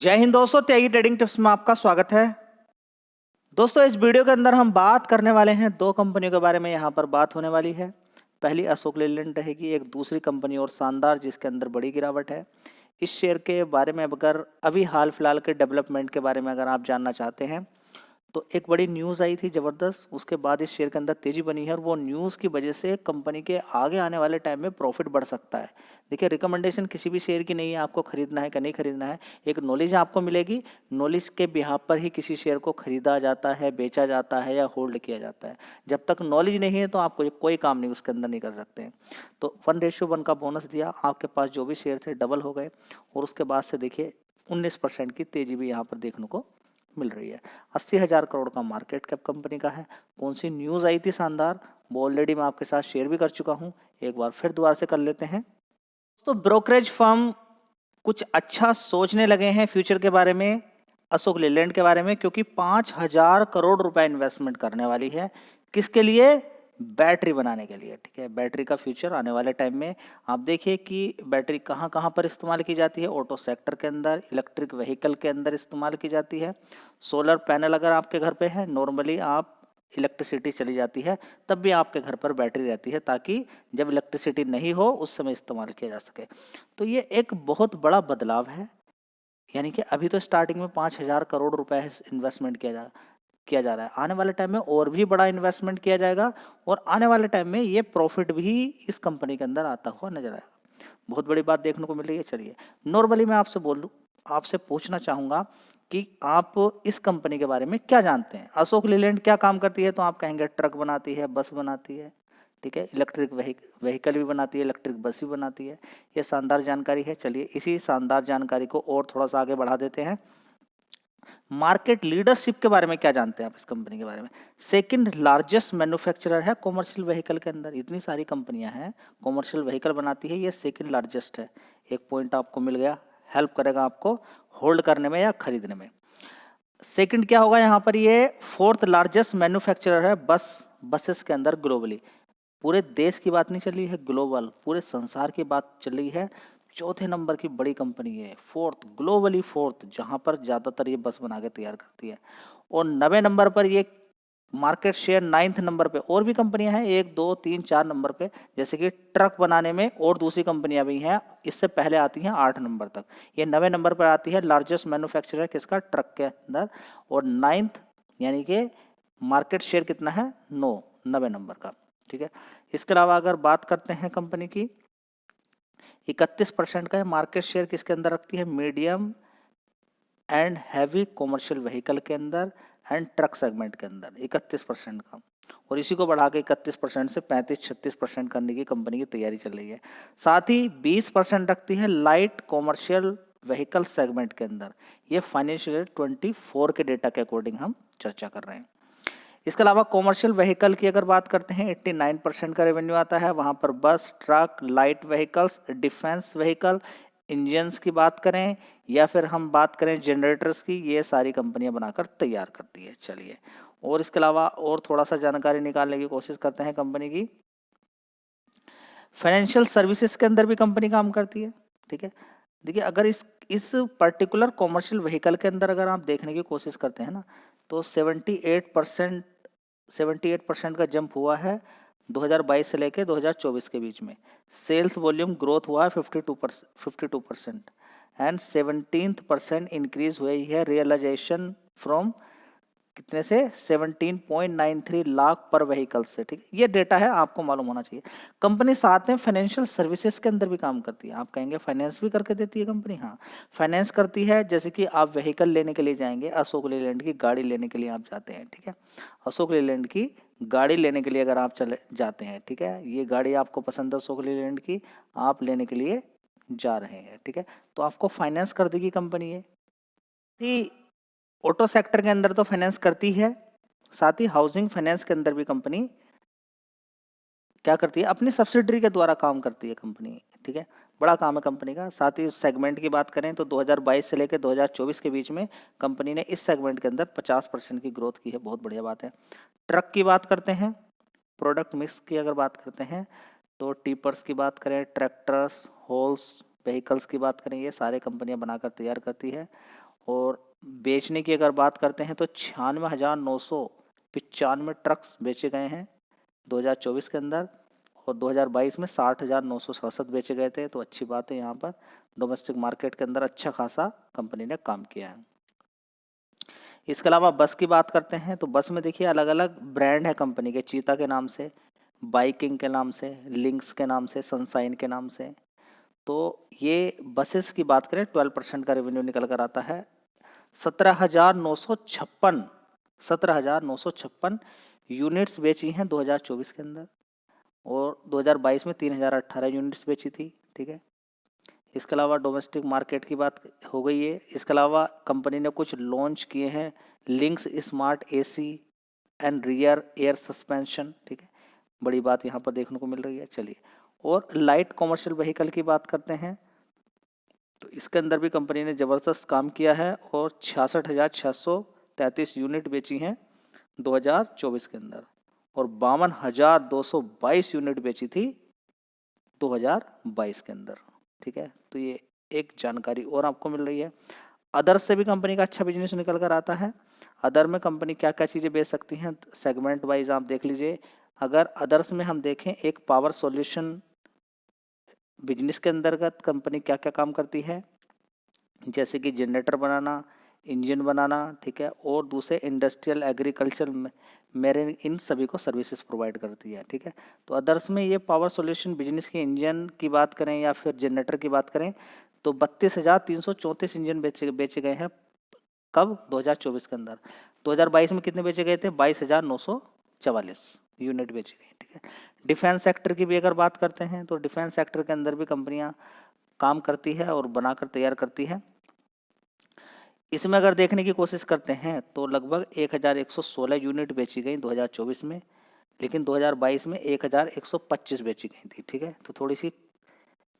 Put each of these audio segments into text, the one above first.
जय हिंद दोस्तों, त्यागी trading tips में आपका स्वागत है। दोस्तों, इस वीडियो के अंदर हम बात करने वाले हैं दो कंपनियों के बारे में। यहाँ पर बात होने वाली है, पहली अशोक लेलैंड रहेगी, एक दूसरी कंपनी और शानदार जिसके अंदर बड़ी गिरावट है। इस शेयर के बारे में अगर अभी हाल फिलहाल के डेवलपमेंट के बारे में अगर आप जानना चाहते हैं तो एक बड़ी न्यूज़ आई थी ज़बरदस्त, उसके बाद इस शेयर के अंदर तेज़ी बनी है और वो न्यूज़ की वजह से कंपनी के आगे आने वाले टाइम में प्रॉफिट बढ़ सकता है। देखिए, रिकमेंडेशन किसी भी शेयर की नहीं है आपको खरीदना है कि नहीं खरीदना है, एक नॉलेज आपको मिलेगी। नॉलेज के बिहाफ पर ही किसी शेयर को खरीदा जाता है, बेचा जाता है या होल्ड किया जाता है। जब तक नॉलेज नहीं है तो आप कोई काम नहीं उसके अंदर नहीं कर सकते हैं। तो 1:1 का बोनस दिया, आपके पास जो भी शेयर थे डबल हो गए और उसके बाद से देखिए 19% की तेज़ी भी यहाँ पर देखने को मिल रही है। 80,000 करोड़ का मार्केट कैप कंपनी का है। कौन सी न्यूज़ आई थी शानदार, वो ऑलरेडी मैं आपके साथ शेयर भी कर चुका हूँ, एक बार फिर दोबारा से कर लेते हैं। तो ब्रोकरेज फर्म कुछ अच्छा सोचने लगे हैं फ्यूचर के बारे में, अशोक लेलैंड के बारे में, क्योंकि 5,000 करोड़ रुपए इन्वेस्टमेंट करने वाली है। किसके लिए? बैटरी बनाने के लिए। ठीक है, बैटरी का फ्यूचर आने वाले टाइम में आप देखिए कि बैटरी कहाँ कहाँ पर इस्तेमाल की जाती है। ऑटो सेक्टर के अंदर, इलेक्ट्रिक व्हीकल के अंदर इस्तेमाल की जाती है। सोलर पैनल अगर आपके घर पे है, नॉर्मली आप इलेक्ट्रिसिटी चली जाती है तब भी आपके घर पर बैटरी रहती है, ताकि जब इलेक्ट्रिसिटी नहीं हो उस समय इस्तेमाल किया जा सके। तो ये एक बहुत बड़ा बदलाव है। यानी कि अभी तो स्टार्टिंग में 5,000 करोड़ रुपए इन्वेस्टमेंट किया जा रहा है। आने वाले टाइम में और भी बड़ा इन्वेस्टमेंट किया जाएगा और आने वाले टाइम में ये प्रॉफिट भी इस कंपनी के अंदर आता हुआ नजर आएगा। बहुत बड़ी बात देखने को मिल रही है। चलिए, नॉर्मली मैं आपसे पूछना चाहूँगा कि आप इस कंपनी के बारे में क्या जानते हैं। अशोक लेलैंड क्या काम करती है? तो आप कहेंगे ट्रक बनाती है, बस बनाती है, ठीक है, इलेक्ट्रिक व्हीकल भी बनाती है, इलेक्ट्रिक बस भी बनाती है। ये शानदार जानकारी है। चलिए, इसी शानदार जानकारी को और थोड़ा सा आगे बढ़ा देते हैं। मार्केट लीडरशिप के बारे में क्या जानते हैं आप इस कंपनी के बारे में? सेकंड लार्जेस्ट मैन्युफैक्चरर है कॉमर्शियल व्हीकल के अंदर। इतनी सारी कंपनियां हैं, कॉमर्शियल व्हीकल बनाती है, ये सेकंड लार्जेस्ट है। एक पॉइंट आपको मिल गया, हेल्प करेगा आपको होल्ड करने में या खरीदने में। सेकंड क्या होगा यहाँ पर? ये फोर्थ लार्जेस्ट मैन्युफैक्चरर है बसेस के अंदर ग्लोबली। पूरे देश की बात नहीं चल रही है, ग्लोबल पूरे संसार की बात चल रही है। चौथे नंबर की बड़ी कंपनी है, फोर्थ, ग्लोबली फोर्थ, जहां पर ज्यादातर ये बस बना के तैयार करती है। और 90 नंबर पर ये मार्केट शेयर 9th नंबर पे। और भी कंपनियां हैं 1 2 3 4 नंबर पे, जैसे कि ट्रक बनाने में और दूसरी कंपनियां भी हैं, इससे पहले आती हैं 8 नंबर तक। ये 90 नंबर पर आती है, लार्जेस्ट मैन्युफैक्चरर किसका? ट्रक के अंदर। और 9th यानी कि मार्केट शेयर कितना है? 90 नंबर का। ठीक है, इसके अलावा अगर बात करते हैं कंपनी की, 31% का मार्केट शेयर किसके अंदर रखती है? Medium and heavy commercial vehicle के अंदर एंड ट्रक सेगमेंट के अंदर 31% का। और इसी को बढ़ा के 31% से 35-36% करने की कंपनी की तैयारी चल रही है। साथ ही 20% रखती है लाइट कॉमर्शियल व्हीकल सेगमेंट के अंदर। ये फाइनेंशियल 24 के डेटा के अकॉर्डिंग हम चर्चा कर रहे हैं। इसके अलावा कॉमर्शियल व्हीकल की अगर बात करते हैं, 89% का रेवेन्यू आता है। वहाँ पर बस, truck, light vehicles, defence vehicle, engines की बात करें या फिर हम बात करें जनरेटर्स की, ये सारी कंपनियां बनाकर तैयार करती है। चलिए, और इसके अलावा और थोड़ा सा जानकारी निकालने की कोशिश करते हैं कंपनी की। फाइनेंशियल सर्विसेज के अंदर भी कंपनी काम करती है। ठीक है, देखिए, अगर इस पर्टिकुलर कॉमर्शियल व्हीकल के अंदर अगर आप देखने की कोशिश करते हैं ना, तो 78% का जंप हुआ है 2022 से लेकर 2024 के बीच में। सेल्स वॉल्यूम ग्रोथ हुआ है 52% एंड 17% इंक्रीज हुई है रियलाइजेशन फ्रॉम कितने से? 17.93 लाख पर व्हीकल से। ठीक है, ये डेटा है, आपको मालूम होना चाहिए। कंपनी साथ में फाइनेंशियल सर्विसेज के अंदर भी काम करती है। आप कहेंगे फाइनेंस भी करके देती है कंपनी? हाँ, फाइनेंस करती है। जैसे कि आप व्हीकल लेने के लिए जाएंगे, अशोक लेलैंड की गाड़ी लेने के लिए आप जाते हैं, ठीक है, अशोक लेलैंड की गाड़ी लेने के लिए अगर आप चले जाते हैं, ठीक है, ये गाड़ी आपको पसंद है अशोक लेलैंड की, आप लेने के लिए जा रहे हैं, ठीक है, तो आपको फाइनेंस कर देगी कंपनी ये। ऑटो सेक्टर के अंदर तो फाइनेंस करती है, साथ ही हाउसिंग फाइनेंस के अंदर भी कंपनी क्या करती है? अपनी सब्सिडरी के द्वारा काम करती है कंपनी। ठीक है, बड़ा काम है कंपनी का। साथ ही सेगमेंट की बात करें तो 2022 से लेकर 2024 के बीच में कंपनी ने इस सेगमेंट के अंदर 50% की ग्रोथ की है। बहुत बढ़िया बात है। ट्रक की बात करते हैं, प्रोडक्ट मिक्स की अगर बात करते हैं तो टिपर्स की बात करें, ट्रैक्टर्स, होल्स व्हीकल्स की बात करें, ये सारे कंपनियां बनाकर तैयार करती है। और बेचने की अगर बात करते हैं तो 96,995 ट्रक्स बेचे गए हैं 2024 के अंदर, और 2022 में 60,967 बेचे गए थे। तो अच्छी बात है, यहाँ पर डोमेस्टिक मार्केट के अंदर अच्छा खासा कंपनी ने काम किया है। इसके अलावा बस की बात करते हैं तो बस में देखिए अलग अलग ब्रांड है कंपनी के, चीता के नाम से, बाइकिंग के नाम से, लिंक्स के नाम से, सनसाइन के नाम से। तो ये बसेस की बात करें 12% का रेवेन्यू निकल कर आता है। 17,956 यूनिट्स बेची हैं 2024 के अंदर, और 2022 में 3,018 यूनिट्स बेची थी। ठीक है, इसके अलावा डोमेस्टिक मार्केट की बात हो गई है। इसके अलावा कंपनी ने कुछ लॉन्च किए हैं, links smart AC and rear air suspension. ठीक है, बड़ी बात यहाँ पर देखने को मिल रही है। चलिए, और लाइट कॉमर्शियल व्हीकल की बात करते हैं तो इसके अंदर भी कंपनी ने ज़बरदस्त काम किया है, और 66,633 यूनिट बेची हैं 2024 के अंदर, और 52,222 यूनिट बेची थी 2022 के अंदर। ठीक है, तो ये एक जानकारी और आपको मिल रही है। अदर से भी कंपनी का अच्छा बिजनेस निकल कर आता है। अदर में कंपनी क्या क्या चीज़ें बेच सकती हैं, सेगमेंट वाइज आप देख लीजिए। अगर अदर्स में हम देखें, एक पावर सॉल्यूशन बिजनेस के अंतर्गत कंपनी क्या क्या काम करती है, जैसे कि जनरेटर बनाना, इंजन बनाना। ठीक है, और दूसरे इंडस्ट्रियल, एग्रीकल्चर, मेरीन, इन सभी को सर्विसेज प्रोवाइड करती है। ठीक है, तो अदर्स में ये पावर सॉल्यूशन बिजनेस के इंजन की बात करें या फिर जनरेटर की बात करें तो 32,334 इंजन बेचे गए हैं। कब? 2024 के अंदर। 2022 में कितने बेचे गए थे? 22,944 यूनिट बेची गई। ठीक है, डिफेंस सेक्टर की भी अगर बात करते हैं तो डिफेंस सेक्टर के अंदर भी कंपनियां काम करती है और बनाकर तैयार करती है। इसमें अगर देखने की कोशिश करते हैं तो लगभग 1,116 यूनिट बेची गई 2024 में, लेकिन 2022 में 1,125 बेची गई थी। ठीक है, तो थोड़ी सी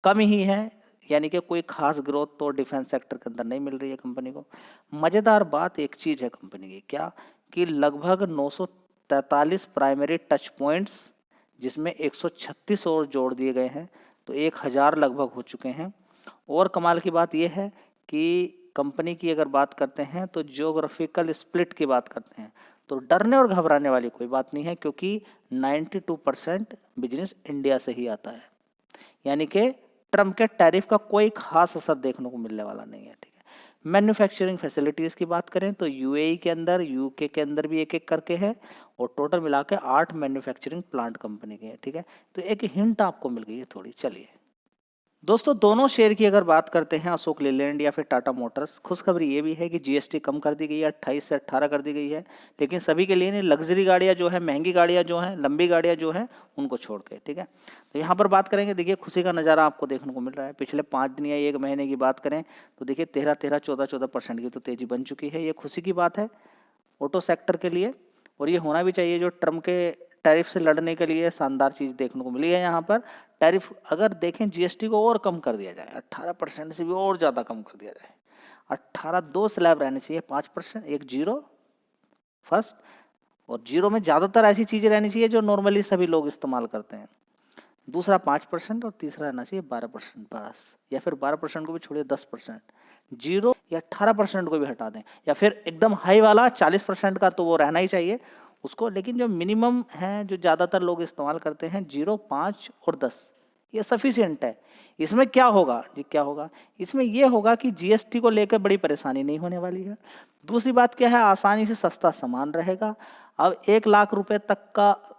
कम ही है, यानी कि कोई खास ग्रोथ तो डिफेंस सेक्टर के अंदर नहीं मिल रही है कंपनी को। मज़ेदार बात एक चीज़ है कंपनी की, क्या कि लगभग 943 प्राइमरी टच पॉइंट्स, जिसमें 136 और जोड़ दिए गए हैं, तो 1,000 लगभग हो चुके हैं। और कमाल की बात यह है कि कंपनी की अगर बात करते हैं तो जियोग्राफिकल स्प्लिट की बात करते हैं तो डरने और घबराने वाली कोई बात नहीं है, क्योंकि 92% बिजनेस इंडिया से ही आता है, यानी कि ट्रम्प के टैरिफ का कोई खास असर देखने को मिलने वाला नहीं है। ठीक है, मैन्युफैक्चरिंग फैसिलिटीज़ की बात करें तो यूएई के अंदर, यूके के अंदर भी एक एक करके है, और टोटल मिला के 8 मैन्युफैक्चरिंग प्लांट कंपनी के हैं। ठीक है, तो एक हिंट आपको मिल गई है थोड़ी। चलिए दोस्तों, दोनों शेयर की अगर बात करते हैं, अशोक लेलैंड या फिर टाटा मोटर्स, खुशखबरी ये भी है कि जीएसटी कम कर दी गई है, 28 से 18 कर दी गई है, लेकिन सभी के लिए नहीं, लग्जरी गाड़ियाँ जो है, महंगी गाड़ियाँ जो हैं, लंबी गाड़ियाँ जो हैं, उनको छोड़ के। ठीक है, तो यहाँ पर बात करेंगे, देखिए खुशी का नज़ारा आपको देखने को मिल रहा है। पिछले 5 दिन या 1 महीने की बात करें तो देखिए 14% की तो तेज़ी बन चुकी है। ये खुशी की बात है ऑटो सेक्टर के लिए, और ये होना भी चाहिए। जो ट्रम्प के टैरिफ से लड़ने के लिए शानदार चीज़ देखने को मिली है यहाँ पर। टैरिफ अगर देखें, जीएसटी को और कम कर दिया जाए, 18% से भी और ज़्यादा कम कर दिया जाए। 18 2 स्लैब रहने चाहिए, 5%, एक जीरो फर्स्ट, और जीरो में ज़्यादातर ऐसी चीज़ें रहनी चाहिए जो नॉर्मली सभी लोग इस्तेमाल करते हैं। दूसरा 5%, और तीसरा रहना चाहिए 12% बस, या फिर 12% को भी छोड़िए, 10%। जीरो या 18% को भी हटा दें, या फिर एकदम हाई वाला 40% का तो वो रहना ही चाहिए उसको, लेकिन जो मिनिमम है, जो ज़्यादातर लोग इस्तेमाल करते हैं, 0, 5 और 10, ये सफिशिएंट है। इसमें क्या होगा जी, क्या होगा इसमें? ये होगा कि जीएसटी को लेकर बड़ी परेशानी नहीं होने वाली है। दूसरी बात क्या है, आसानी से सस्ता सामान रहेगा। अब 1 लाख रुपए तक का,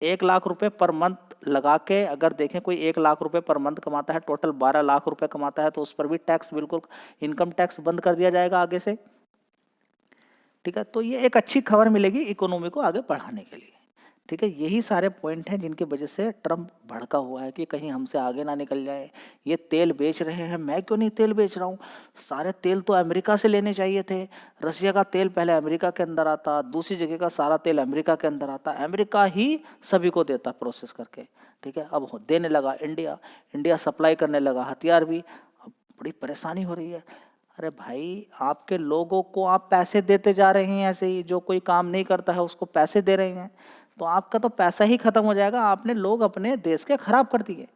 1 लाख रुपए पर मंथ लगा के अगर देखें, कोई 1 लाख रुपए पर मंथ कमाता है, टोटल 12 लाख रुपए कमाता है, तो उस पर भी टैक्स, बिल्कुल इनकम टैक्स बंद कर दिया जाएगा आगे से। ठीक है, तो ये एक अच्छी खबर मिलेगी इकोनॉमी को आगे बढ़ाने के लिए। ठीक है, यही सारे पॉइंट हैं जिनकी वजह से ट्रम्प भड़का हुआ है कि कहीं हमसे आगे ना निकल जाए। ये तेल बेच रहे हैं, मैं क्यों नहीं तेल बेच रहा हूँ? सारे तेल तो अमेरिका से लेने चाहिए थे। रसिया का तेल पहले अमेरिका के अंदर आता, दूसरी जगह का सारा तेल अमेरिका के अंदर आता, अमेरिका ही सभी को देता प्रोसेस करके। ठीक है, अब देने लगा इंडिया, इंडिया सप्लाई करने लगा हथियार भी। अब बड़ी परेशानी हो रही है। अरे भाई, आपके लोगों को आप पैसे देते जा रहे हैं ऐसे ही, जो कोई काम नहीं करता है उसको पैसे दे रहे हैं, तो आपका तो पैसा ही खत्म हो जाएगा। आपने लोग अपने देश के खराब कर दिए,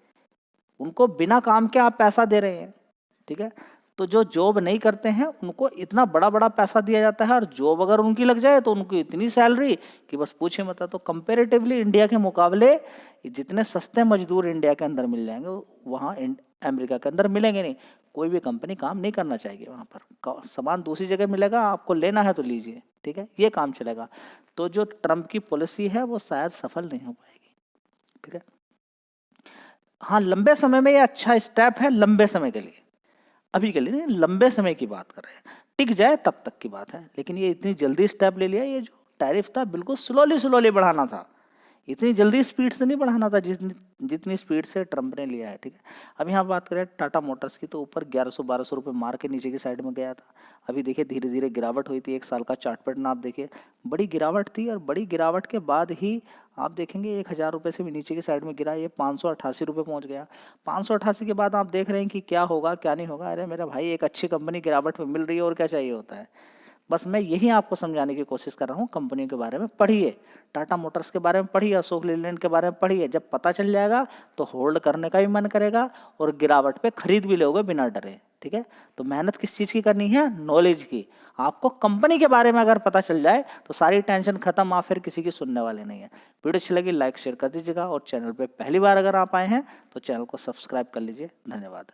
उनको बिना काम के आप पैसा दे रहे हैं। ठीक है, तो जो जॉब नहीं करते हैं उनको इतना बड़ा बड़ा पैसा दिया जाता है, और जॉब अगर उनकी लग जाए तो उनको इतनी सैलरी कि बस पूछे मत। तो कंपेरेटिवली इंडिया के मुकाबले जितने सस्ते मजदूर इंडिया के अंदर मिल जाएंगे वहाँ अमेरिका के अंदर मिलेंगे नहीं। कोई भी कंपनी काम नहीं करना चाहिए वहाँ पर, सामान दूसरी जगह मिलेगा, आपको लेना है तो लीजिए, ठीक है, ये काम चलेगा। तो जो ट्रम्प की पॉलिसी है वो शायद सफल नहीं हो पाएगी, ठीक है। हाँ, लंबे समय में ये अच्छा स्टेप है, लंबे समय के लिए, अभी के लिए नहीं, लंबे समय की बात कर रहे हैं, टिक जाए तब तक की बात है। लेकिन ये इतनी जल्दी स्टेप ले लिया, ये जो टैरिफ था बिल्कुल स्लोली बढ़ाना था, इतनी जल्दी स्पीड से नहीं बढ़ाना था जितनी स्पीड से ट्रम्प ने लिया है, ठीक है। अब यहाँ बात करें टाटा मोटर्स की, तो ऊपर 1100-1200 रुपये मार के नीचे की साइड में गया था। अभी देखिए धीरे धीरे गिरावट हुई थी, 1 साल का चार्ट पैटर्न आप देखिए, बड़ी गिरावट थी, और बड़ी गिरावट के बाद ही आप देखेंगे 1000 रुपये से भी नीचे की साइड में गिरा, ये 588 रुपये पहुँच गया। 588 के बाद आप देख रहे हैं कि क्या होगा क्या नहीं होगा। अरे मेरा भाई, एक अच्छी कंपनी गिरावट में मिल रही है, और क्या चाहिए होता है। बस मैं यही आपको समझाने की कोशिश कर रहा हूँ, कंपनी के बारे में पढ़िए, टाटा मोटर्स के बारे में पढ़िए, अशोक लीलैंड के बारे में पढ़िए। जब पता चल जाएगा तो होल्ड करने का भी मन करेगा, और गिरावट पे खरीद भी लोगे बिना डरे, ठीक है। तो मेहनत किस चीज़ की करनी है? नॉलेज की। आपको कंपनी के बारे में अगर पता चल जाए तो सारी टेंशन खत्म, आप फिर किसी की सुनने वाले नहीं है। वीडियो अच्छी लगी लाइक शेयर कर दीजिएगा, और चैनल पर पहली बार अगर आप आए हैं तो चैनल को सब्सक्राइब कर लीजिए। धन्यवाद।